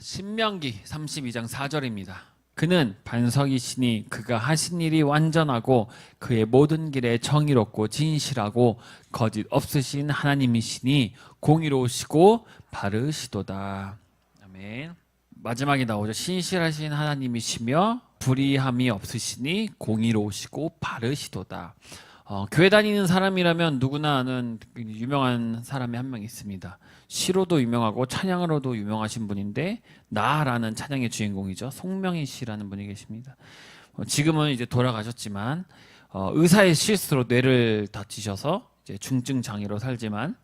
신명기 32장 4절입니다. 그는 반석이시니 그가 하신 일이 완전하고 그의 모든 길에 정의롭고 진실하고 거짓 없으신 하나님이시니 공의로우시고 바르시도다. 아멘. 마지막에 나오죠. 신실하신 하나님이시며 불의함이 없으시니 공의로우시고 바르시도다. 교회 다니는 사람이라면 누구나 아는 유명한 사람이 한 명 있습니다. 시로도 유명하고 찬양으로도 유명하신 분인데 나라는 찬양의 주인공이죠. 송명희 씨라는 분이 계십니다. 지금은 이제 돌아가셨지만 의사의 실수로 뇌를 다치셔서 이제 중증 장애로 살지만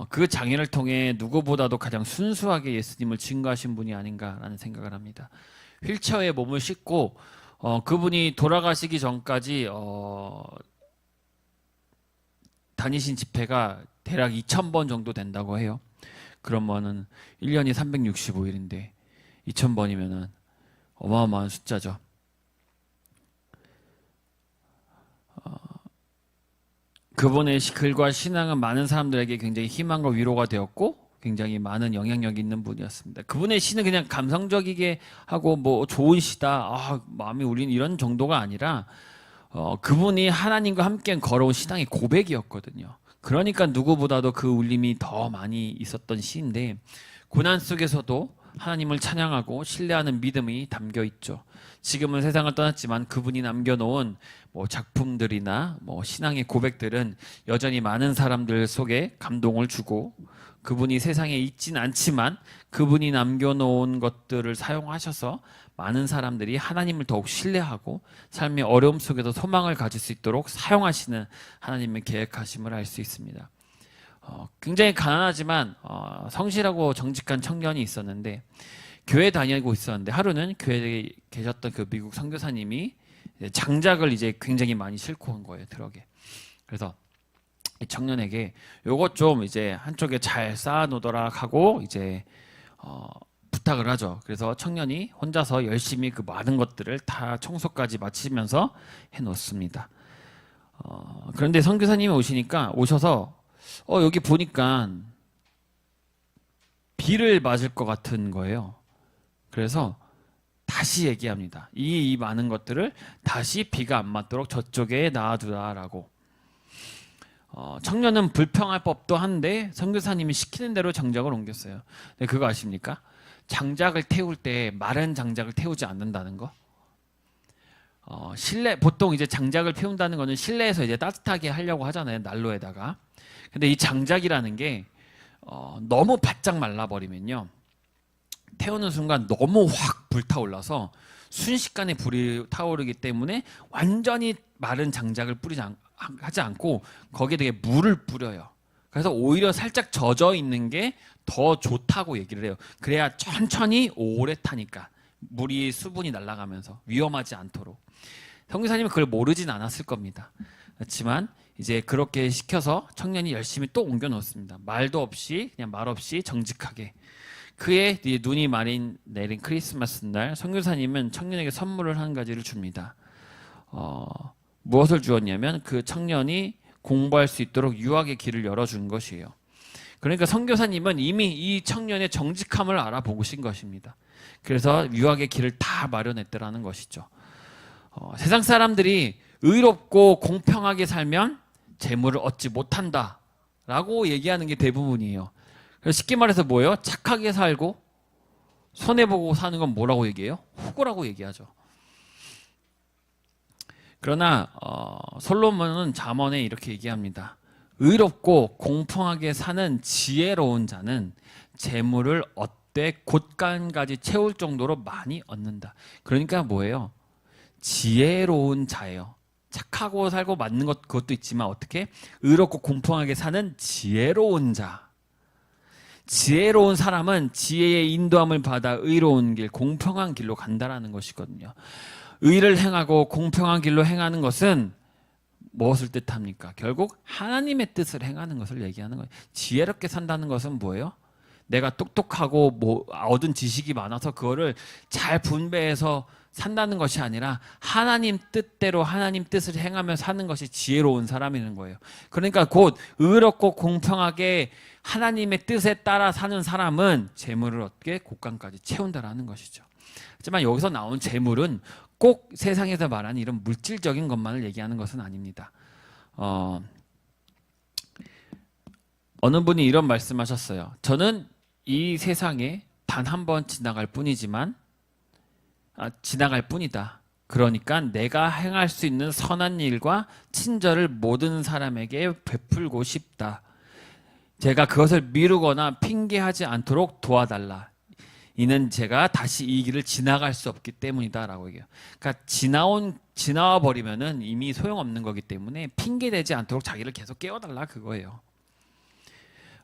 그 장애를 통해 누구보다도 가장 순수하게 예수님을 증거하신 분이 아닌가라는 생각을 합니다. 휠체어에 몸을 싣고 그분이 돌아가시기 전까지 다니신 집회가 대략 2,000번 정도 된다고 해요. 그러면은 1년이 365일인데 2,000번이면은 어마어마한 숫자죠. 그분의 글과 신앙은 많은 사람들에게 굉장히 희망과 위로가 되었고 굉장히 많은 영향력 있는 분이었습니다. 그분의 시는 그냥 감성적이게 하고 뭐 좋은 시다, 마음이 울리는 이런 정도가 아니라 그분이 하나님과 함께 걸어온 신앙의 고백이었거든요. 그러니까 누구보다도 그 울림이 더 많이 있었던 시인데 고난 속에서도 하나님을 찬양하고 신뢰하는 믿음이 담겨 있죠. 지금은 세상을 떠났지만 그분이 남겨놓은 작품들이나 신앙의 고백들은 여전히 많은 사람들 속에 감동을 주고 그분이 세상에 있진 않지만 그분이 남겨놓은 것들을 사용하셔서 많은 사람들이 하나님을 더욱 신뢰하고 삶의 어려움 속에서 소망을 가질 수 있도록 사용하시는 하나님의 계획하심을 알 수 있습니다. 굉장히 가난하지만 성실하고 정직한 청년이 있었는데 교회 다니고 있었는데 하루는 교회에 계셨던 그 미국 선교사님이 장작을 이제 굉장히 많이 싣고 온 거예요, 트럭에. 그래서 이 청년에게 요것 좀 이제 한쪽에 잘 쌓아 놓으더라 하고 이제 부탁을 하죠. 그래서 청년이 혼자서 열심히 그 많은 것들을 다 청소까지 마치면서 해 놓습니다. 그런데 선교사님이 오셔서 여기 보니까 비를 맞을 것 같은 거예요. 그래서 다시 얘기합니다. 이 많은 것들을 다시 비가 안 맞도록 저쪽에 놔두라라고. 청년은 불평할 법도 한데 선교사님이 시키는 대로 장작을 옮겼어요. 근데 그거 아십니까? 장작을 태울 때 마른 장작을 태우지 않는다는 거. 실내 보통 이제 장작을 태운다는 거는 실내에서 이제 따뜻하게 하려고 하잖아요, 난로에다가. 근데 이 장작이라는 게 너무 바짝 말라버리면요, 태우는 순간 너무 확 불타올라서 순식간에 불이 타오르기 때문에 완전히 마른 장작을 하지 않고 거기에 되게 물을 뿌려요. 그래서 오히려 살짝 젖어 있는 게 더 좋다고 얘기를 해요. 그래야 천천히 오래 타니까 물이 수분이 날아가면서 위험하지 않도록. 선교사님은 그걸 모르진 않았을 겁니다. 그렇지만 이제 그렇게 시켜서 청년이 열심히 또 옮겨 놓습니다. 말도 없이 그냥 말 없이 정직하게. 그의 눈이 내린 크리스마스 날 선교사님은 청년에게 선물을 한 가지를 줍니다. 무엇을 주었냐면 그 청년이 공부할 수 있도록 유학의 길을 열어준 것이에요. 그러니까 선교사님은 이미 이 청년의 정직함을 알아보신 것입니다. 그래서 유학의 길을 다 마련했더라는 것이죠. 세상 사람들이 의롭고 공평하게 살면 재물을 얻지 못한다 라고 얘기하는 게 대부분이에요. 그래서 쉽게 말해서 뭐예요? 착하게 살고 손해보고 사는 건 뭐라고 얘기해요? 후구라고 얘기하죠. 그러나 솔로몬은 잠언에 이렇게 얘기합니다. 의롭고 공평하게 사는 지혜로운 자는 재물을 얻되 곳간까지 채울 정도로 많이 얻는다. 그러니까 뭐예요? 지혜로운 자예요. 착하고 살고 맞는 그것도 있지만 어떻게? 의롭고 공평하게 사는 지혜로운 자. 지혜로운 사람은 지혜의 인도함을 받아 의로운 길, 공평한 길로 간다라는 것이거든요. 의를 행하고 공평한 길로 행하는 것은 무엇을 뜻합니까? 결국 하나님의 뜻을 행하는 것을 얘기하는 거예요. 지혜롭게 산다는 것은 뭐예요? 내가 똑똑하고 뭐 얻은 지식이 많아서 그거를 잘 분배해서 산다는 것이 아니라 하나님 뜻대로 하나님 뜻을 행하며 사는 것이 지혜로운 사람이는 거예요. 그러니까 곧 의롭고 공평하게 하나님의 뜻에 따라 사는 사람은 재물을 얻게 곳간까지 채운다라는 것이죠. 하지만 여기서 나온 재물은 꼭 세상에서 말하는 이런 물질적인 것만을 얘기하는 것은 아닙니다. 어느 분이 이런 말씀하셨어요. 저는 이 세상에 단 한 번 지나갈 뿐이다. 그러니까 내가 행할 수 있는 선한 일과 친절을 모든 사람에게 베풀고 싶다. 제가 그것을 미루거나 핑계하지 않도록 도와달라. 이는 제가 다시 이 길을 지나갈 수 없기 때문이다라고 얘기해요. 그러니까 지나와 버리면은 이미 소용없는 거기 때문에 핑계대지 않도록 자기를 계속 깨워달라 그거예요.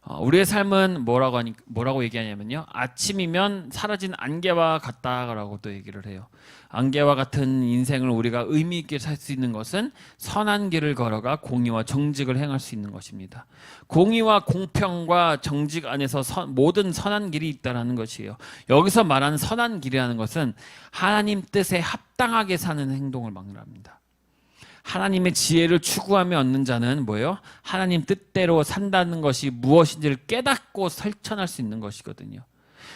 우리의 삶은 뭐라고 얘기하냐면요. 아침이면 사라진 안개와 같다라고 또 얘기를 해요. 안개와 같은 인생을 우리가 의미 있게 살 수 있는 것은 선한 길을 걸어가 공의와 정직을 행할 수 있는 것입니다. 공의와 공평과 정직 안에서 모든 선한 길이 있다라는 것이에요. 여기서 말하는 선한 길이라는 것은 하나님 뜻에 합당하게 사는 행동을 말합니다. 하나님의 지혜를 추구하며 얻는 자는 뭐예요? 하나님 뜻대로 산다는 것이 무엇인지를 깨닫고 실천할 수 있는 것이거든요.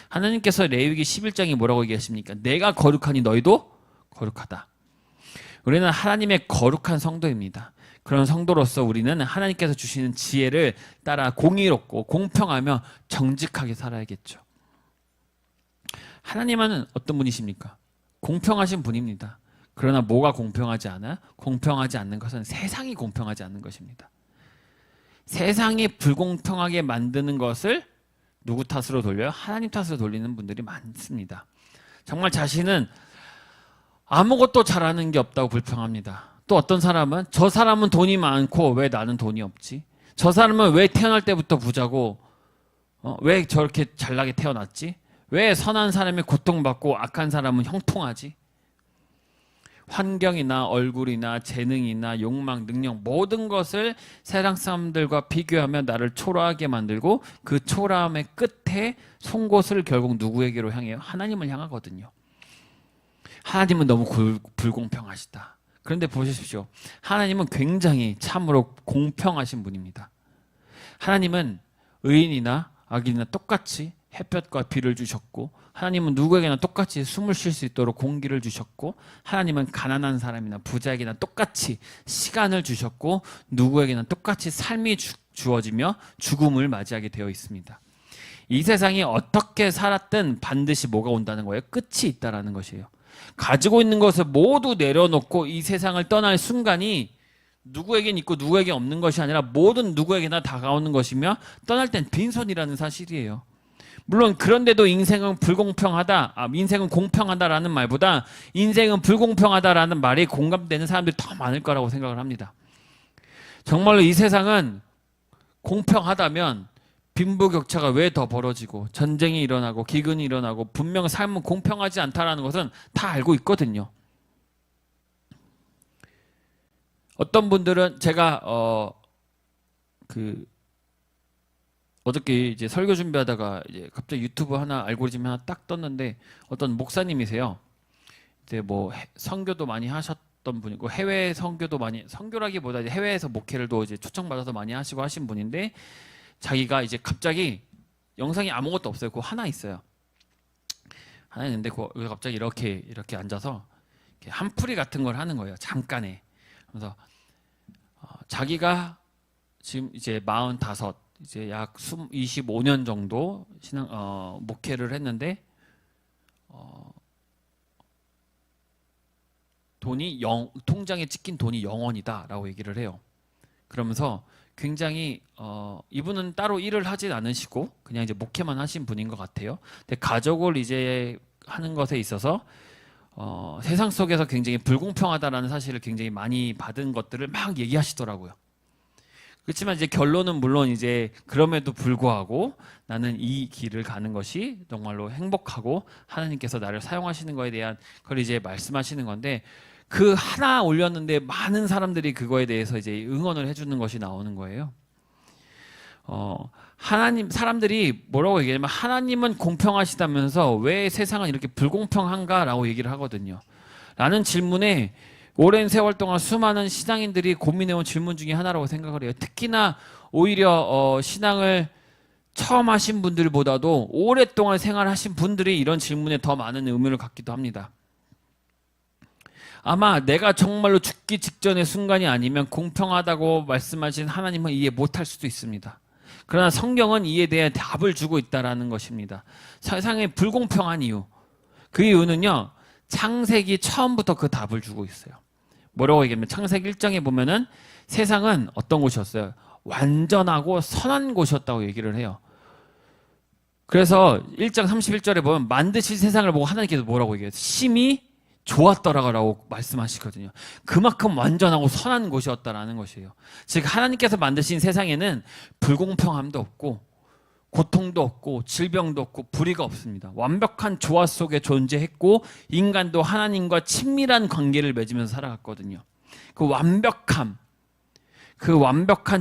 하나님께서 레위기 11장이 뭐라고 얘기하십니까? 내가 거룩하니 너희도 거룩하다. 우리는 하나님의 거룩한 성도입니다. 그런 성도로서 우리는 하나님께서 주시는 지혜를 따라 공의롭고 공평하며 정직하게 살아야겠죠. 하나님은 어떤 분이십니까? 공평하신 분입니다. 그러나 뭐가 공평하지 않아? 공평하지 않는 것은 세상이 공평하지 않는 것입니다. 세상이 불공평하게 만드는 것을 누구 탓으로 돌려요? 하나님 탓으로 돌리는 분들이 많습니다. 정말 자신은 아무것도 잘하는 게 없다고 불평합니다. 또 어떤 사람은 저 사람은 돈이 많고 왜 나는 돈이 없지? 저 사람은 왜 태어날 때부터 부자고 왜 저렇게 잘나게 태어났지? 왜 선한 사람이 고통받고 악한 사람은 형통하지? 환경이나 얼굴이나 재능이나 욕망, 능력 모든 것을 세상 사람들과 비교하며 나를 초라하게 만들고 그 초라함의 끝에 송곳을 결국 누구에게로 향해요? 하나님을 향하거든요. 하나님은 너무 불공평하시다. 그런데 보십시오. 하나님은 굉장히 참으로 공평하신 분입니다. 하나님은 의인이나 악인이나 똑같이 햇볕과 비를 주셨고 하나님은 누구에게나 똑같이 숨을 쉴 수 있도록 공기를 주셨고 하나님은 가난한 사람이나 부자에게나 똑같이 시간을 주셨고 누구에게나 똑같이 삶이 주어지며 죽음을 맞이하게 되어 있습니다. 이 세상이 어떻게 살았든 반드시 뭐가 온다는 거예요? 끝이 있다라는 것이에요. 가지고 있는 것을 모두 내려놓고 이 세상을 떠날 순간이 누구에겐 있고 누구에게 없는 것이 아니라 모든 누구에게나 다가오는 것이며 떠날 땐 빈손이라는 사실이에요. 물론 그런데도 인생은 인생은 공평하다라는 말보다 인생은 불공평하다라는 말이 공감되는 사람들이 더 많을 거라고 생각을 합니다. 정말로 이 세상은 공평하다면 빈부격차가 왜 더 벌어지고 전쟁이 일어나고 기근이 일어나고 분명 삶은 공평하지 않다라는 것은 다 알고 있거든요. 어떤 분들은 제가 어저께 이제 설교 준비하다가 이제 갑자기 유튜브 알고리즘 하나 딱 떴는데 어떤 목사님이세요. 이제 뭐 선교도 많이 하셨던 분이고 해외 선교라기보다 이제 해외에서 목회를 또 이제 초청받아서 많이 하시고 하신 분인데 자기가 이제 갑자기 영상이 아무것도 없어요. 그거 하나 있어요. 하나 있는데 그거 갑자기 이렇게 앉아서 이렇게 한풀이 같은 걸 하는 거예요. 잠깐에. 그래서 자기가 지금 이제 45 이제 약 25년 정도 목회를 했는데 통장에 찍힌 돈이 0원이다라고 얘기를 해요. 그러면서 굉장히 이분은 따로 일을 하진 않으시고 그냥 이제 목회만 하신 분인 것 같아요. 근데 가족을 이제 하는 것에 있어서 세상 속에서 굉장히 불공평하다라는 사실을 굉장히 많이 받은 것들을 막 얘기하시더라고요. 그렇지만 이제 결론은 물론 이제 그럼에도 불구하고 나는 이 길을 가는 것이 정말로 행복하고 하나님께서 나를 사용하시는 거에 대한 그걸 이제 말씀하시는 건데 그 하나 올렸는데 많은 사람들이 그거에 대해서 이제 응원을 해주는 것이 나오는 거예요. 하나님, 사람들이 뭐라고 얘기하냐면 하나님은 공평하시다면서 왜 세상은 이렇게 불공평한가라고 얘기를 하거든요. 라는 질문에 오랜 세월 동안 수많은 신앙인들이 고민해온 질문 중에 하나라고 생각을 해요. 특히나 오히려 신앙을 처음 하신 분들보다도 오랫동안 생활하신 분들이 이런 질문에 더 많은 의미를 갖기도 합니다. 아마 내가 정말로 죽기 직전의 순간이 아니면 공평하다고 말씀하신 하나님은 이해 못할 수도 있습니다. 그러나 성경은 이에 대해 답을 주고 있다는 것입니다. 세상에 불공평한 이유, 그 이유는요, 창세기 처음부터 그 답을 주고 있어요. 뭐라고 얘기하면 창세기 1장에 보면은 세상은 어떤 곳이었어요? 완전하고 선한 곳이었다고 얘기를 해요. 그래서 1장 31절에 보면 만드신 세상을 보고 하나님께서 뭐라고 얘기해요? 심히 좋았더라라고 말씀하시거든요. 그만큼 완전하고 선한 곳이었다라는 것이에요. 즉 하나님께서 만드신 세상에는 불공평함도 없고 고통도 없고 질병도 없고 불의가 없습니다. 완벽한 조화 속에 존재했고 인간도 하나님과 친밀한 관계를 맺으면서 살아갔거든요. 그 완벽한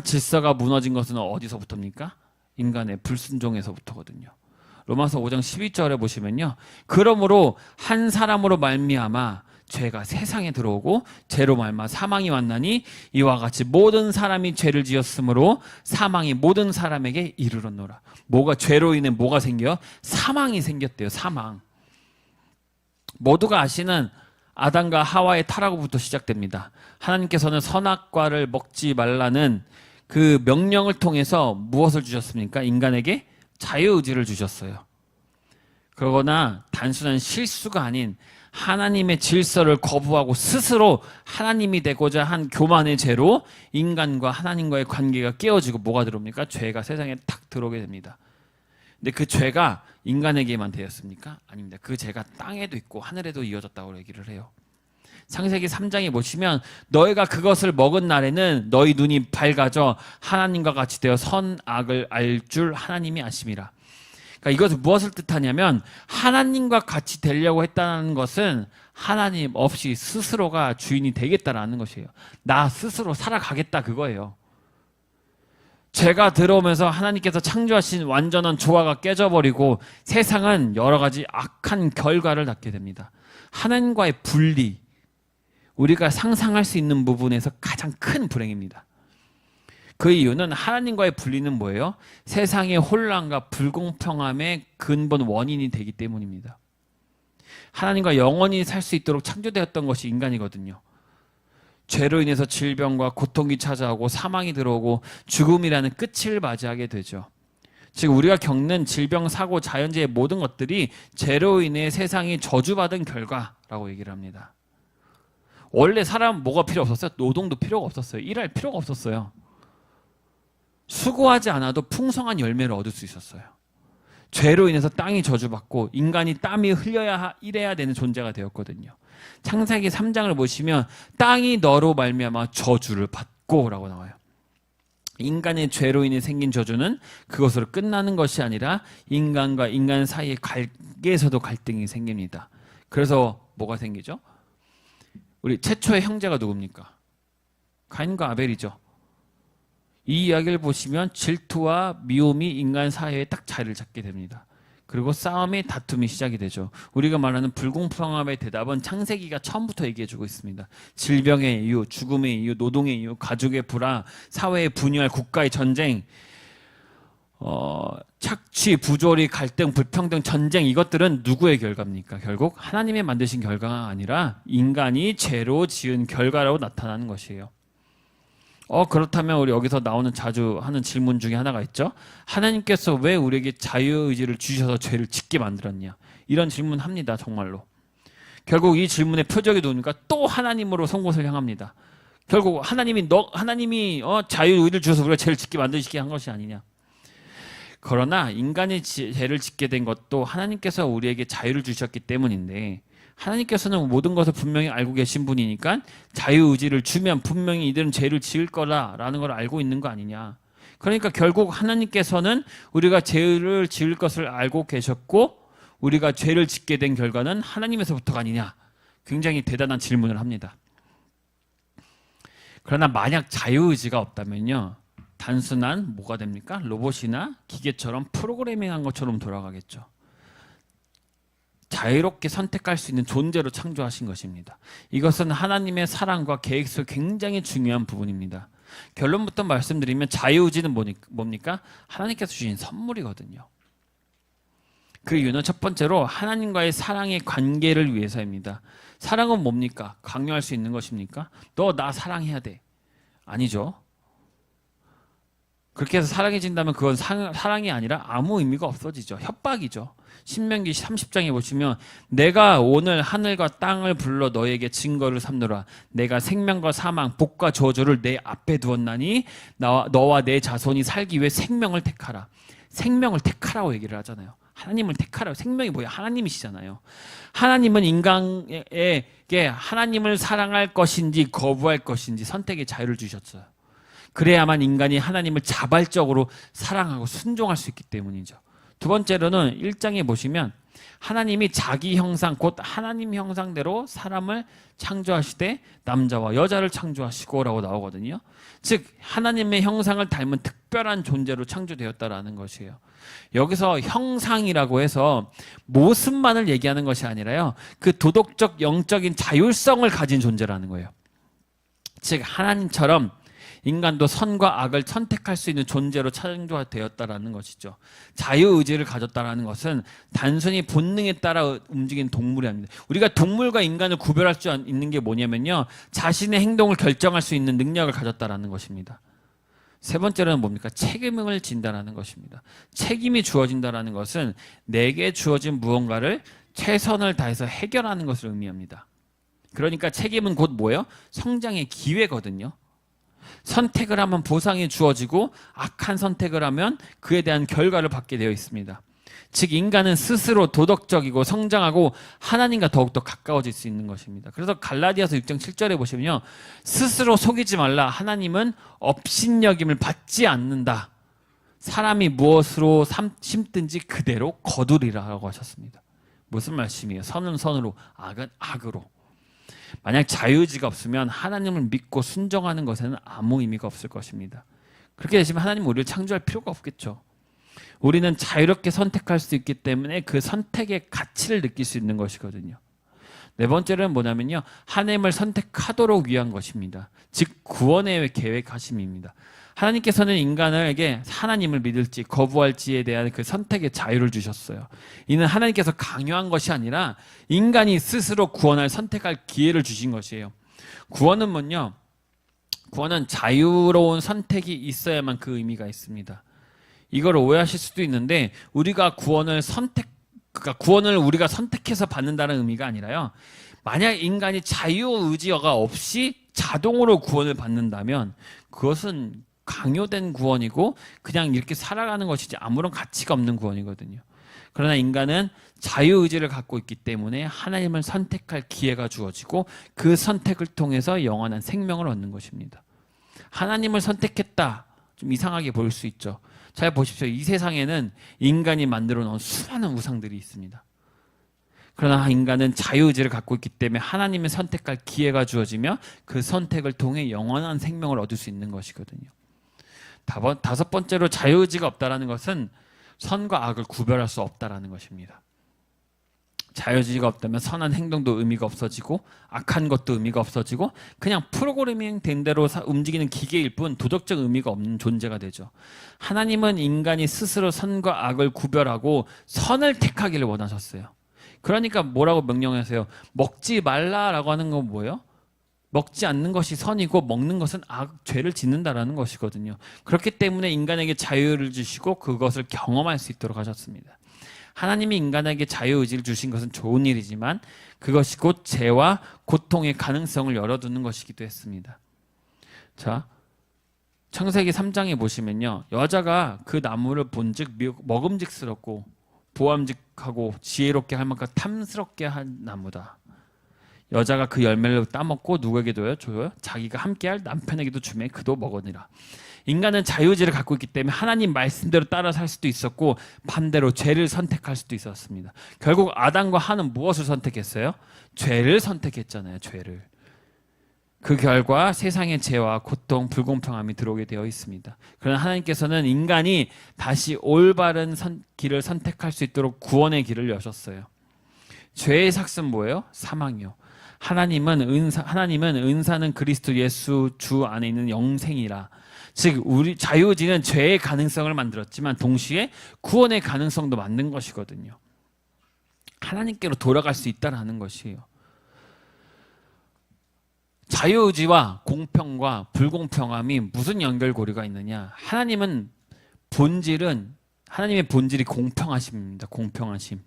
질서가 무너진 것은 어디서부터입니까? 인간의 불순종에서부터거든요. 로마서 5장 12절에 보시면요. 그러므로 한 사람으로 말미암아 죄가 세상에 들어오고 죄로 말미암아 사망이 왔나니 이와 같이 모든 사람이 죄를 지었으므로 사망이 모든 사람에게 이르렀노라. 죄로 인해 뭐가 생겨요? 사망이 생겼대요. 사망. 모두가 아시는 아담과 하와의 타락으로부터 시작됩니다. 하나님께서는 선악과를 먹지 말라는 그 명령을 통해서 무엇을 주셨습니까? 인간에게 자유의지를 주셨어요. 그러거나 단순한 실수가 아닌 하나님의 질서를 거부하고 스스로 하나님이 되고자 한 교만의 죄로 인간과 하나님과의 관계가 깨어지고 뭐가 들어옵니까? 죄가 세상에 탁 들어오게 됩니다. 근데 그 죄가 인간에게만 되었습니까? 아닙니다. 그 죄가 땅에도 있고 하늘에도 이어졌다고 얘기를 해요. 창세기 3장에 보시면 너희가 그것을 먹은 날에는 너희 눈이 밝아져 하나님과 같이 되어 선악을 알 줄 하나님이 아심이라. 그러니까 이것은 무엇을 뜻하냐면 하나님과 같이 되려고 했다는 것은 하나님 없이 스스로가 주인이 되겠다라는 것이에요. 나 스스로 살아가겠다 그거예요. 죄가 들어오면서 하나님께서 창조하신 완전한 조화가 깨져버리고 세상은 여러 가지 악한 결과를 낳게 됩니다. 하나님과의 분리, 우리가 상상할 수 있는 부분에서 가장 큰 불행입니다. 그 이유는 하나님과의 분리는 뭐예요? 세상의 혼란과 불공평함의 근본 원인이 되기 때문입니다. 하나님과 영원히 살 수 있도록 창조되었던 것이 인간이거든요. 죄로 인해서 질병과 고통이 찾아오고 사망이 들어오고 죽음이라는 끝을 맞이하게 되죠. 즉 우리가 겪는 질병, 사고, 자연재해 모든 것들이 죄로 인해 세상이 저주받은 결과라고 얘기를 합니다. 원래 사람 뭐가 필요 없었어요? 노동도 필요가 없었어요. 일할 필요가 없었어요. 수고하지 않아도 풍성한 열매를 얻을 수 있었어요. 죄로 인해서 땅이 저주받고 인간이 땀이 흘려야 일해야 되는 존재가 되었거든요. 창세기 3장을 보시면 땅이 너로 말미암아 저주를 받고 라고 나와요. 인간의 죄로 인해 생긴 저주는 그것으로 끝나는 것이 아니라 인간과 인간 사이의 관계에서도 갈등이 생깁니다. 그래서 뭐가 생기죠? 우리 최초의 형제가 누굽니까? 가인과 아벨이죠. 이 이야기를 보시면 질투와 미움이 인간 사회에 딱 자리를 잡게 됩니다. 그리고 싸움의 다툼이 시작이 되죠. 우리가 말하는 불공평함의 대답은 창세기가 처음부터 얘기해주고 있습니다. 질병의 이유, 죽음의 이유, 노동의 이유, 가족의 불화, 사회의 분열, 국가의 전쟁, 착취, 부조리, 갈등, 불평등, 전쟁, 이것들은 누구의 결과입니까? 결국 하나님의 만드신 결과가 아니라 인간이 죄로 지은 결과라고 나타나는 것이에요. 그렇다면 우리 여기서 나오는 자주 하는 질문 중에 하나가 있죠. 하나님께서 왜 우리에게 자유의지를 주셔서 죄를 짓게 만들었냐? 이런 질문 합니다. 정말로. 결국 이 질문의 표적이 누굽니까? 또 하나님으로 송곳을 향합니다. 결국 하나님이 자유의지를 주셔서 우리가 죄를 짓게 만드시게 한 것이 아니냐? 그러나 인간이 죄를 짓게 된 것도 하나님께서 우리에게 자유를 주셨기 때문인데 하나님께서는 모든 것을 분명히 알고 계신 분이니까 자유의지를 주면 분명히 이들은 죄를 지을 거라라는 걸 알고 있는 거 아니냐. 그러니까 결국 하나님께서는 우리가 죄를 지을 것을 알고 계셨고 우리가 죄를 짓게 된 결과는 하나님에서부터가 아니냐. 굉장히 대단한 질문을 합니다. 그러나 만약 자유의지가 없다면요. 단순한 뭐가 됩니까? 로봇이나 기계처럼 프로그래밍한 것처럼 돌아가겠죠. 자유롭게 선택할 수 있는 존재로 창조하신 것입니다. 이것은 하나님의 사랑과 계획 속 굉장히 중요한 부분입니다. 결론부터 말씀드리면 자유의지는 뭡니까? 하나님께서 주신 선물이거든요. 그 이유는 첫 번째로 하나님과의 사랑의 관계를 위해서입니다. 사랑은 뭡니까? 강요할 수 있는 것입니까? 너 나 사랑해야 돼. 아니죠. 그렇게 해서 사랑해진다면 그건 사랑이 아니라 아무 의미가 없어지죠. 협박이죠. 신명기 30장에 보시면 내가 오늘 하늘과 땅을 불러 너에게 증거를 삼노라. 내가 생명과 사망, 복과 저주를 내 앞에 두었나니 너와 내 자손이 살기 위해 생명을 택하라. 생명을 택하라고 얘기를 하잖아요. 하나님을 택하라고. 생명이 뭐예요? 하나님이시잖아요. 하나님은 인간에게 하나님을 사랑할 것인지 거부할 것인지 선택의 자유를 주셨어요. 그래야만 인간이 하나님을 자발적으로 사랑하고 순종할 수 있기 때문이죠. 두 번째로는 1장에 보시면 하나님이 자기 형상 곧 하나님 형상대로 사람을 창조하시되 남자와 여자를 창조하시고 라고 나오거든요. 즉 하나님의 형상을 닮은 특별한 존재로 창조되었다라는 것이에요. 여기서 형상이라고 해서 모습만을 얘기하는 것이 아니라요. 그 도덕적 영적인 자율성을 가진 존재라는 거예요. 즉 하나님처럼 인간도 선과 악을 선택할 수 있는 존재로 창조되었다라는 것이죠. 자유의지를 가졌다라는 것은 단순히 본능에 따라 움직이는 동물이 아닙니다. 우리가 동물과 인간을 구별할 수 있는 게 뭐냐면요. 자신의 행동을 결정할 수 있는 능력을 가졌다라는 것입니다. 세 번째로는 뭡니까? 책임을 진다라는 것입니다. 책임이 주어진다라는 것은 내게 주어진 무언가를 최선을 다해서 해결하는 것을 의미합니다. 그러니까 책임은 곧 뭐예요? 성장의 기회거든요. 선택을 하면 보상이 주어지고 악한 선택을 하면 그에 대한 결과를 받게 되어 있습니다. 즉 인간은 스스로 도덕적이고 성장하고 하나님과 더욱더 가까워질 수 있는 것입니다. 그래서 갈라디아서 6장 7절에 보시면요. 스스로 속이지 말라. 하나님은 업신여김을 받지 않는다. 사람이 무엇으로 심든지 그대로 거두리라고 하셨습니다. 무슨 말씀이에요? 선은 선으로, 악은 악으로. 만약 자유의지가 없으면 하나님을 믿고 순종하는 것에는 아무 의미가 없을 것입니다. 그렇게 되시면 하나님은 우리를 창조할 필요가 없겠죠. 우리는 자유롭게 선택할 수 있기 때문에 그 선택의 가치를 느낄 수 있는 것이거든요. 네 번째는 뭐냐면요. 하나님을 선택하도록 위한 것입니다. 즉 구원의 계획하심입니다. 하나님께서는 인간에게 하나님을 믿을지 거부할지에 대한 그 선택의 자유를 주셨어요. 이는 하나님께서 강요한 것이 아니라 인간이 스스로 구원을 선택할 기회를 주신 것이에요. 구원은 뭐냐? 구원은 자유로운 선택이 있어야만 그 의미가 있습니다. 이걸 오해하실 수도 있는데 우리가 구원을 우리가 선택해서 받는다는 의미가 아니라요. 만약 인간이 자유의지가 없이 자동으로 구원을 받는다면 그것은 강요된 구원이고 그냥 이렇게 살아가는 것이지 아무런 가치가 없는 구원이거든요. 그러나 인간은 자유의지를 갖고 있기 때문에 하나님을 선택할 기회가 주어지고 그 선택을 통해서 영원한 생명을 얻는 것입니다. 하나님을 선택했다. 좀 이상하게 보일 수 있죠. 잘 보십시오. 이 세상에는 인간이 만들어 놓은 수많은 우상들이 있습니다. 그러나 인간은 자유의지를 갖고 있기 때문에 하나님을 선택할 기회가 주어지며 그 선택을 통해 영원한 생명을 얻을 수 있는 것이거든요. 다섯 번째로 자유의지가 없다는 것은 선과 악을 구별할 수 없다는 것입니다. 자유의지가 없다면 선한 행동도 의미가 없어지고 악한 것도 의미가 없어지고 그냥 프로그래밍 된 대로 움직이는 기계일 뿐 도덕적 의미가 없는 존재가 되죠. 하나님은 인간이 스스로 선과 악을 구별하고 선을 택하기를 원하셨어요. 그러니까 뭐라고 명령하세요? 먹지 말라라고 하는 건 뭐예요? 먹지 않는 것이 선이고 먹는 것은 죄를 짓는다라는 것이거든요. 그렇기 때문에 인간에게 자유를 주시고 그것을 경험할 수 있도록 하셨습니다. 하나님이 인간에게 자유의지를 주신 것은 좋은 일이지만 그것이 곧 죄와 고통의 가능성을 열어두는 것이기도 했습니다. 자, 창세기 3장에 보시면요. 여자가 그 나무를 본즉 먹음직스럽고 보암직하고 지혜롭게 할 만큼 탐스럽게 한 나무다. 여자가 그 열매를 따먹고 누구에게 줘요? 자기가 함께할 남편에게도 주매 그도 먹으니라. 인간은 자유의지를 갖고 있기 때문에 하나님 말씀대로 따라 살 수도 있었고 반대로 죄를 선택할 수도 있었습니다. 결국 아담과 하는 무엇을 선택했어요? 죄를 선택했잖아요. 죄를. 그 결과 세상의 죄와 고통, 불공평함이 들어오게 되어 있습니다. 그러나 하나님께서는 인간이 다시 올바른 길을 선택할 수 있도록 구원의 길을 여셨어요. 죄의 삭은 뭐예요? 사망이요. 하나님은 은사는 그리스도 예수 주 안에 있는 영생이라. 즉 우리 자유의지는 죄의 가능성을 만들었지만 동시에 구원의 가능성도 만든 것이거든요. 하나님께로 돌아갈 수 있다라는 것이에요. 자유의지와 공평과 불공평함이 무슨 연결고리가 있느냐? 하나님의 본질이 공평하심입니다. 공평하심.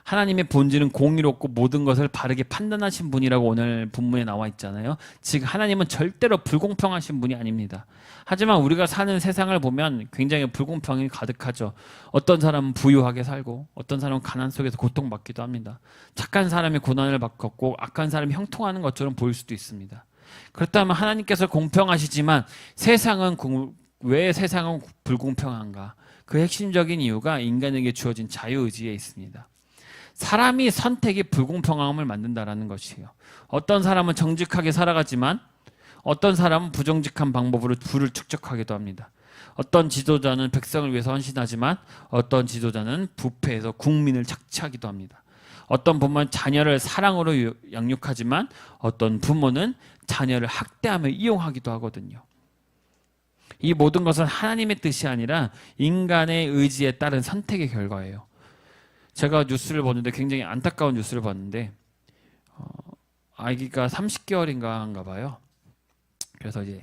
하나님의 본질은 공의롭고 모든 것을 바르게 판단하신 분이라고 오늘 본문에 나와 있잖아요. 즉 하나님은 절대로 불공평하신 분이 아닙니다. 하지만 우리가 사는 세상을 보면 굉장히 불공평이 가득하죠. 어떤 사람은 부유하게 살고 어떤 사람은 가난 속에서 고통받기도 합니다. 착한 사람이 고난을 받고 악한 사람이 형통하는 것처럼 보일 수도 있습니다. 그렇다면 하나님께서 공평하시지만 왜 세상은 불공평한가? 그 핵심적인 이유가 인간에게 주어진 자유의지에 있습니다. 사람이 선택이 불공평함을 만든다라는 것이에요. 어떤 사람은 정직하게 살아가지만 어떤 사람은 부정직한 방법으로 부를 축적하기도 합니다. 어떤 지도자는 백성을 위해서 헌신하지만 어떤 지도자는 부패해서 국민을 착취하기도 합니다. 어떤 부모는 자녀를 사랑으로 양육하지만 어떤 부모는 자녀를 학대하며 이용하기도 하거든요. 이 모든 것은 하나님의 뜻이 아니라 인간의 의지에 따른 선택의 결과예요. 제가 뉴스를 봤는데 굉장히 안타까운 뉴스를 봤는데 아기가 30개월인가 한가 봐요. 그래서 이제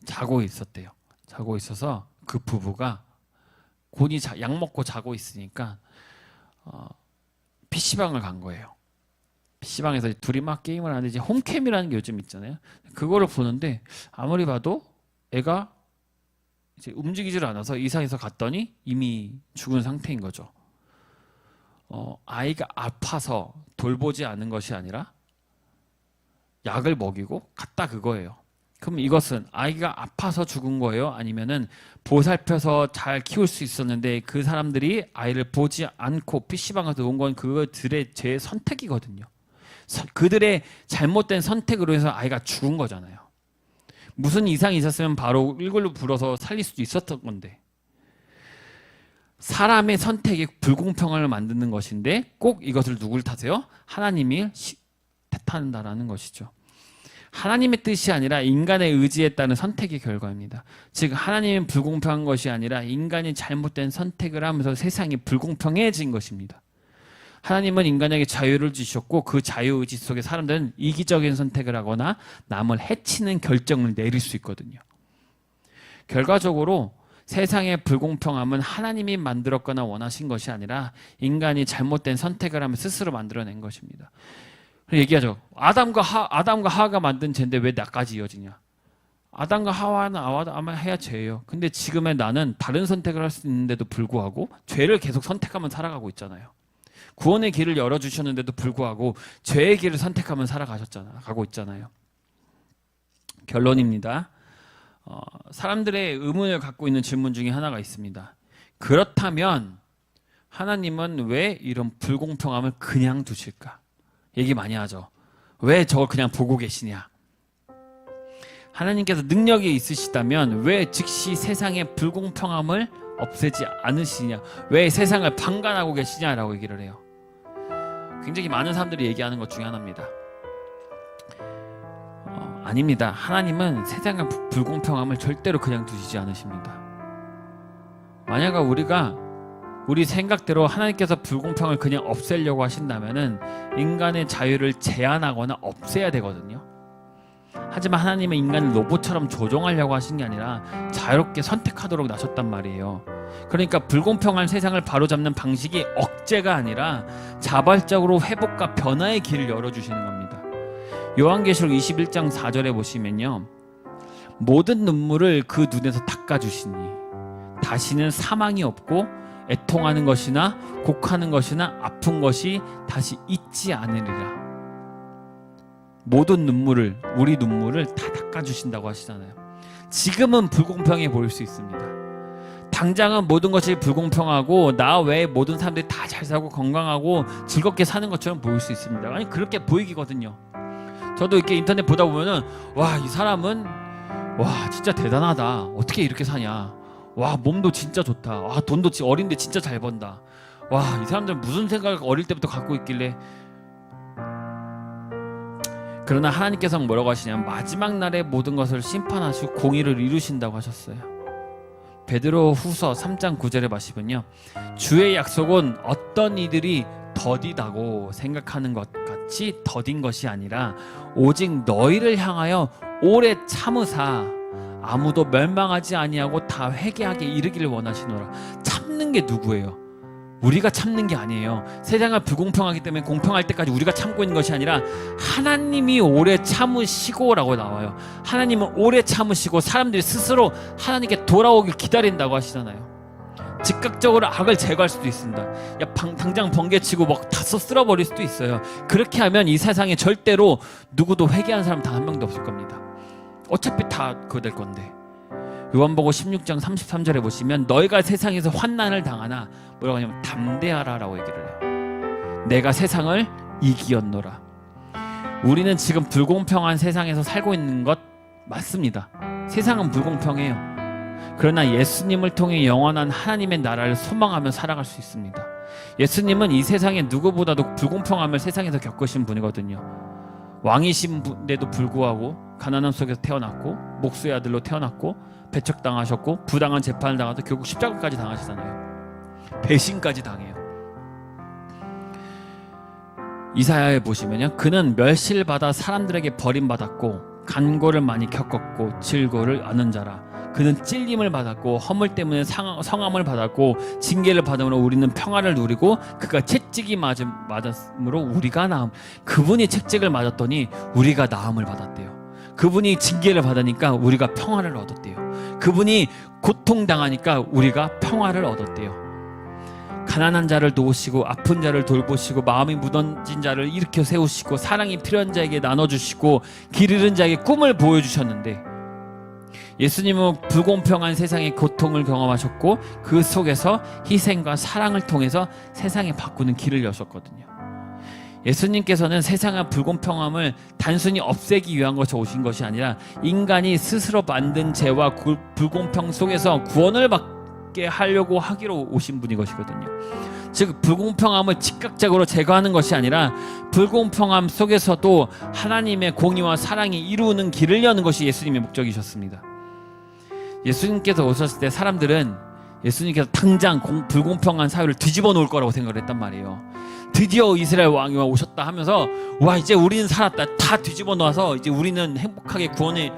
자고 있었대요. 자고 있어서 그 부부가 곤히 약 먹고 자고 있으니까 PC방을 간 거예요. PC방에서 둘이 막 게임을 하는데 이제 홈캠이라는 게 요즘 있잖아요. 그거를 보는데 아무리 봐도 애가 이제 움직이질 않아서 이상해서 갔더니 이미 죽은 상태인 거죠. 아이가 아파서 돌보지 않은 것이 아니라 약을 먹이고 갔다 그거예요. 그럼 이것은 아이가 아파서 죽은 거예요? 아니면은 보살펴서 잘 키울 수 있었는데 그 사람들이 아이를 보지 않고 PC방에서 온 건 그들의 제 선택이거든요. 그들의 잘못된 선택으로 해서 아이가 죽은 거잖아요. 무슨 이상이 있었으면 바로 119로 불어서 살릴 수도 있었던 건데 사람의 선택이 불공평을 만드는 것인데 꼭 이것을 누굴 탓해요? 하나님이 탓한다라는 것이죠. 하나님의 뜻이 아니라 인간의 의지에 따른 선택의 결과입니다. 즉 하나님은 불공평한 것이 아니라 인간이 잘못된 선택을 하면서 세상이 불공평해진 것입니다. 하나님은 인간에게 자유를 주셨고 그 자유의지 속에 사람들은 이기적인 선택을 하거나 남을 해치는 결정을 내릴 수 있거든요. 결과적으로 세상의 불공평함은 하나님이 만들었거나 원하신 것이 아니라 인간이 잘못된 선택을 하면 스스로 만들어낸 것입니다. 얘기하죠. 아담과 하와가 만든 죄인데 왜 나까지 이어지냐? 아담과 하와는 아마 해야 죄예요. 근데 지금의 나는 다른 선택을 할 수 있는데도 불구하고 죄를 계속 선택하면 살아가고 있잖아요. 구원의 길을 열어주셨는데도 불구하고 죄의 길을 선택하면 가고 있잖아요. 결론입니다. 사람들의 의문을 갖고 있는 질문 중에 하나가 있습니다. 그렇다면 하나님은 왜 이런 불공평함을 그냥 두실까? 얘기 많이 하죠. 왜 저걸 그냥 보고 계시냐? 하나님께서 능력이 있으시다면 왜 즉시 세상의 불공평함을 없애지 않으시냐? 왜 세상을 방관하고 계시냐라고 얘기를 해요. 굉장히 많은 사람들이 얘기하는 것 중에 하나입니다. 아닙니다. 하나님은 세상의 불공평함을 절대로 그냥 두시지 않으십니다. 만약 우리 생각대로 하나님께서 불공평을 그냥 없애려고 하신다면은 인간의 자유를 제한하거나 없애야 되거든요. 하지만 하나님은 인간을 로봇처럼 조종하려고 하신 게 아니라 자유롭게 선택하도록 나섰단 말이에요. 그러니까 불공평한 세상을 바로잡는 방식이 억제가 아니라 자발적으로 회복과 변화의 길을 열어주시는 겁니다. 요한계시록 21장 4절에 보시면요, 모든 눈물을 그 눈에서 닦아주시니 다시는 사망이 없고 애통하는 것이나 곡하는 것이나 아픈 것이 다시 있지 않으리라. 모든 눈물을, 우리 눈물을 다 닦아주신다고 하시잖아요. 지금은 불공평해 보일 수 있습니다. 당장은 모든 것이 불공평하고 나 외에 모든 사람들이 다 잘 살고 건강하고 즐겁게 사는 것처럼 보일 수 있습니다. 아니 그렇게 보이거든요. 저도 이렇게 인터넷 보다 보면은 와, 이 사람은 와 진짜 대단하다. 어떻게 이렇게 사냐. 와, 몸도 진짜 좋다. 와, 돈도 어린데 진짜 잘 번다. 와, 이 사람들은 무슨 생각을 어릴 때부터 갖고 있길래. 그러나 하나님께서는 뭐라고 하시냐면 마지막 날에 모든 것을 심판하시고 공의를 이루신다고 하셨어요. 베드로 후서 3장 9절에 보시면요, 주의 약속은 어떤 이들이 더디다고 생각하는 것 같이 더딘 것이 아니라 오직 너희를 향하여 오래 참으사 아무도 멸망하지 아니하고 다 회개하게 이르기를 원하시노라. 참는 게 누구예요? 우리가 참는 게 아니에요. 세상은 불공평하기 때문에 공평할 때까지 우리가 참고 있는 것이 아니라 하나님이 오래 참으시고 라고 나와요. 하나님은 오래 참으시고 사람들이 스스로 하나님께 돌아오길 기다린다고 하시잖아요. 즉각적으로 악을 제거할 수도 있습니다. 야, 당장 번개치고 막 다 쓸어버릴 수도 있어요. 그렇게 하면 이 세상에 절대로 누구도 회개하는 사람 단 한 명도 없을 겁니다. 어차피 다 그거 될 건데. 요한복음 16장 33절에 보시면 너희가 세상에서 환난을 당하나 뭐라고 하냐면 담대하라 라고 얘기를 해요. 내가 세상을 이기었노라. 우리는 지금 불공평한 세상에서 살고 있는 것 맞습니다. 세상은 불공평해요. 그러나 예수님을 통해 영원한 하나님의 나라를 소망하며 살아갈 수 있습니다. 예수님은 이 세상에 누구보다도 불공평함을 세상에서 겪으신 분이거든요. 왕이신데도 불구하고 가난함 속에서 태어났고 목수의 아들로 태어났고 배척당하셨고 부당한 재판을 당하도 결국 십자가까지 당하시잖아요. 배신까지 당해요. 이사야에 보시면요, 그는 멸실받아 사람들에게 버림받았고 간고를 많이 겪었고 질고를 아는 자라. 그는 찔림을 받았고 허물 때문에 성함을 받았고 징계를 받음으로 우리는 평화를 누리고 그가 채찍이 맞았으므로 우리가 나음. 그분이 채찍을 맞았더니 우리가 나음을 받았대요. 그분이 징계를 받으니까 우리가 평화를 얻었대요. 그분이 고통당하니까 우리가 평화를 얻었대요. 가난한 자를 도우시고 아픈 자를 돌보시고 마음이 무너진 자를 일으켜 세우시고 사랑이 필요한 자에게 나눠주시고 길 잃은 자에게 꿈을 보여주셨는데, 예수님은 불공평한 세상의 고통을 경험하셨고 그 속에서 희생과 사랑을 통해서 세상을 바꾸는 길을 여셨거든요. 예수님께서는 세상의 불공평함을 단순히 없애기 위한 것에 오신 것이 아니라 인간이 스스로 만든 죄와 불공평 속에서 구원을 받게 하려고 하기로 오신 분이 것이거든요. 즉 불공평함을 즉각적으로 제거하는 것이 아니라 불공평함 속에서도 하나님의 공의와 사랑이 이루는 길을 여는 것이 예수님의 목적이셨습니다. 예수님께서 오셨을 때 사람들은 예수님께서 당장 불공평한 사회를 뒤집어 놓을 거라고 생각을 했단 말이에요. 드디어 이스라엘 왕이 오셨다 하면서 와, 이제 우리는 살았다, 다 뒤집어 놓아서 이제 우리는 행복하게 구원에,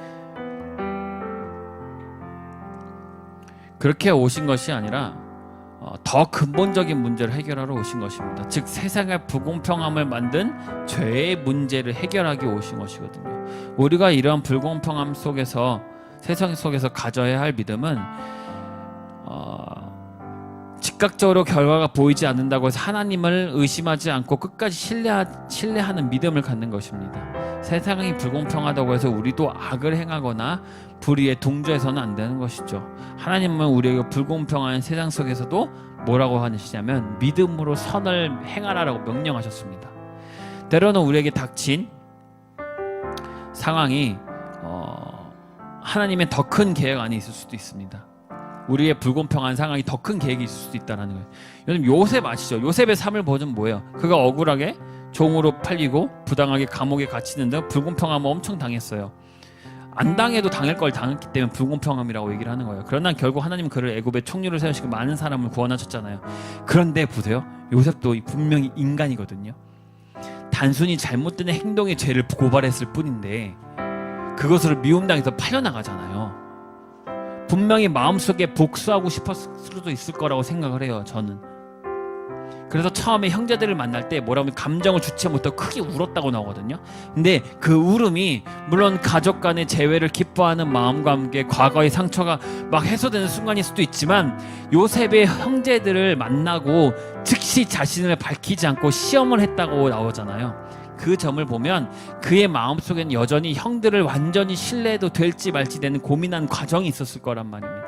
그렇게 오신 것이 아니라 더 근본적인 문제를 해결하러 오신 것입니다. 즉 세상의 불공평함을 만든 죄의 문제를 해결하기 오신 것이거든요. 우리가 이러한 불공평함 속에서, 세상 속에서 가져야 할 믿음은 즉각적으로 결과가 보이지 않는다고 해서 하나님을 의심하지 않고 끝까지 신뢰하는 믿음을 갖는 것입니다. 세상이 불공평하다고 해서 우리도 악을 행하거나 불의에 동조해서는 안 되는 것이죠. 하나님은 우리에게 불공평한 세상 속에서도 뭐라고 하시냐면 믿음으로 선을 행하라라고 명령하셨습니다. 때로는 우리에게 닥친 상황이 하나님의 더 큰 계획 안에 있을 수도 있습니다. 우리의 불공평한 상황이 더 큰 계획이 있을 수도 있다는 거예요. 요즘 요셉 아시죠? 요셉의 삶을 보면 뭐예요? 그가 억울하게 종으로 팔리고 부당하게 감옥에 갇히는데 불공평함을 엄청 당했어요. 안 당해도 당할 걸 당했기 때문에 불공평함이라고 얘기를 하는 거예요. 그러나 결국 하나님은 그를 애굽의 총리로 세우시고 많은 사람을 구원하셨잖아요. 그런데 보세요, 요셉도 분명히 인간이거든요. 단순히 잘못된 행동의 죄를 고발했을 뿐인데 그것을 미움당해서 팔려나가잖아요. 분명히 마음속에 복수하고 싶었을 수도 있을 거라고 생각을 해요, 저는. 그래서 처음에 형제들을 만날 때 뭐라고 하면 감정을 주체 못하고 크게 울었다고 나오거든요. 근데 그 울음이 물론 가족 간의 재회를 기뻐하는 마음과 함께 과거의 상처가 막 해소되는 순간일 수도 있지만, 요셉의 형제들을 만나고 즉시 자신을 밝히지 않고 시험을 했다고 나오잖아요. 그 점을 보면 그의 마음속에는 여전히 형들을 완전히 신뢰해도 될지 말지 되는 고민한 과정이 있었을 거란 말입니다.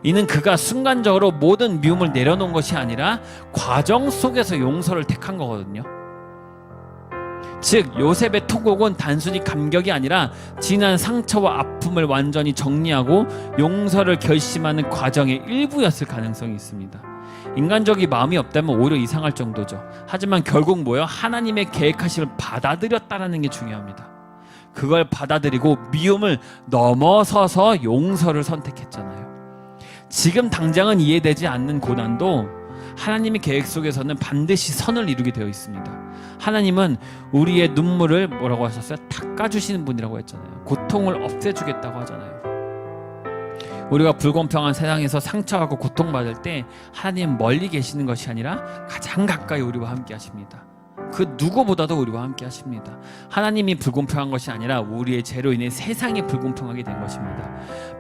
이는 그가 순간적으로 모든 미움을 내려놓은 것이 아니라 과정 속에서 용서를 택한 거거든요. 즉 요셉의 통곡은 단순히 감격이 아니라 지난 상처와 아픔을 완전히 정리하고 용서를 결심하는 과정의 일부였을 가능성이 있습니다. 인간적인 마음이 없다면 오히려 이상할 정도죠. 하지만 결국 뭐예요? 하나님의 계획하심을 받아들였다는 게 중요합니다. 그걸 받아들이고 미움을 넘어서서 용서를 선택했잖아요. 지금 당장은 이해되지 않는 고난도 하나님의 계획 속에서는 반드시 선을 이루게 되어 있습니다. 하나님은 우리의 눈물을 뭐라고 하셨어요? 닦아주시는 분이라고 했잖아요. 고통을 없애주겠다고 하잖아요. 우리가 불공평한 세상에서 상처하고 고통받을 때 하나님은 멀리 계시는 것이 아니라 가장 가까이 우리와 함께 하십니다. 그 누구보다도 우리와 함께 하십니다. 하나님이 불공평한 것이 아니라 우리의 죄로 인해 세상이 불공평하게 된 것입니다.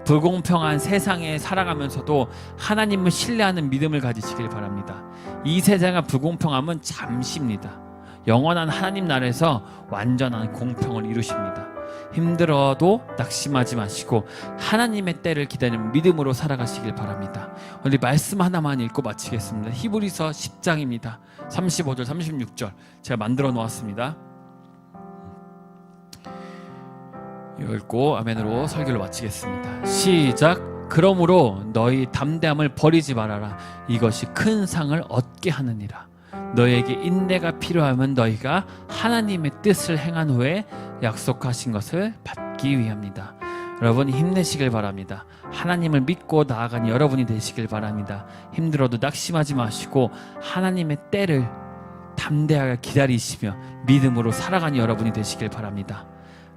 불공평한 세상에 살아가면서도 하나님을 신뢰하는 믿음을 가지시길 바랍니다. 이 세상의 불공평함은 잠시입니다. 영원한 하나님 나라에서 완전한 공평을 이루십니다. 힘들어도 낙심하지 마시고 하나님의 때를 기다리는 믿음으로 살아가시길 바랍니다. 우리 말씀 하나만 읽고 마치겠습니다. 히브리서 10장입니다. 35절 36절 제가 만들어 놓았습니다. 읽고 아멘으로 설교를 마치겠습니다. 시작. 그러므로 너희 담대함을 버리지 말아라. 이것이 큰 상을 얻게 하느니라. 너에게 인내가 필요하면 너희가 하나님의 뜻을 행한 후에 약속하신 것을 받기 위함이다. 여러분 힘내시길 바랍니다. 하나님을 믿고 나아가는 여러분이 되시길 바랍니다. 힘들어도 낙심하지 마시고 하나님의 때를 담대하게 기다리시며 믿음으로 살아가는 여러분이 되시길 바랍니다.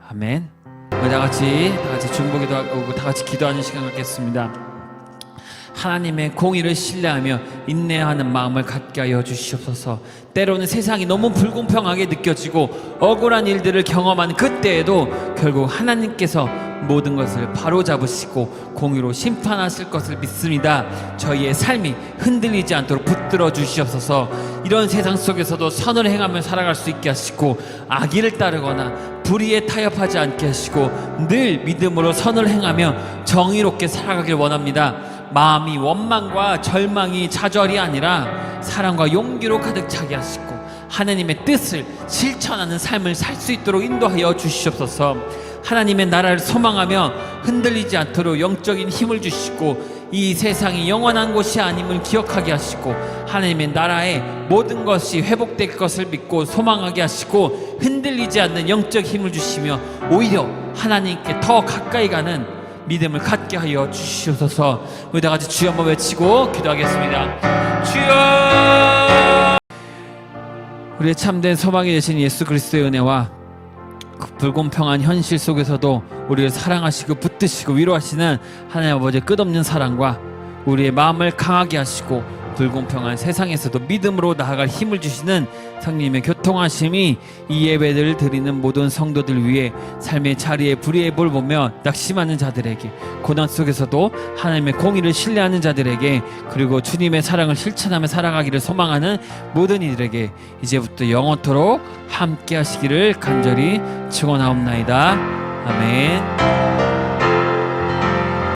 아멘. 다 같이 중보기도 하고 다 같이 기도하는 시간 갖겠습니다. 하나님의 공의를 신뢰하며 인내하는 마음을 갖게 하여 주시옵소서. 때로는 세상이 너무 불공평하게 느껴지고 억울한 일들을 경험하는 그때에도 결국 하나님께서 모든 것을 바로잡으시고 공의로 심판하실 것을 믿습니다. 저희의 삶이 흔들리지 않도록 붙들어 주시옵소서. 이런 세상 속에서도 선을 행하며 살아갈 수 있게 하시고 악의를 따르거나 불의에 타협하지 않게 하시고 늘 믿음으로 선을 행하며 정의롭게 살아가길 원합니다. 마음이 원망과 절망이 좌절이 아니라 사랑과 용기로 가득 차게 하시고 하나님의 뜻을 실천하는 삶을 살 수 있도록 인도하여 주시옵소서. 하나님의 나라를 소망하며 흔들리지 않도록 영적인 힘을 주시고 이 세상이 영원한 곳이 아님을 기억하게 하시고 하나님의 나라의 모든 것이 회복될 것을 믿고 소망하게 하시고 흔들리지 않는 영적 힘을 주시며 오히려 하나님께 더 가까이 가는 믿음을 갖게 하여 주시옵소서. 우리 다 같이 주여 한번 외치고 기도하겠습니다. 주여! 우리의 참된 소망이 되신 예수 그리스도의 은혜와 그 불공평한 현실 속에서도 우리를 사랑하시고 붙드시고 위로하시는 하나님 아버지의 끝없는 사랑과 우리의 마음을 강하게 하시고 불공평한 세상에서도 믿음으로 나아갈 힘을 주시는 성령님의 교통하심이 이 예배를 드리는 모든 성도들 위해 삶의 자리에 불의의 볼 보며 낙심하는 자들에게 고난 속에서도 하나님의 공의를 신뢰하는 자들에게 그리고 주님의 사랑을 실천하며 살아가기를 소망하는 모든 이들에게 이제부터 영원토록 함께 하시기를 간절히 축원하옵나이다. 아멘.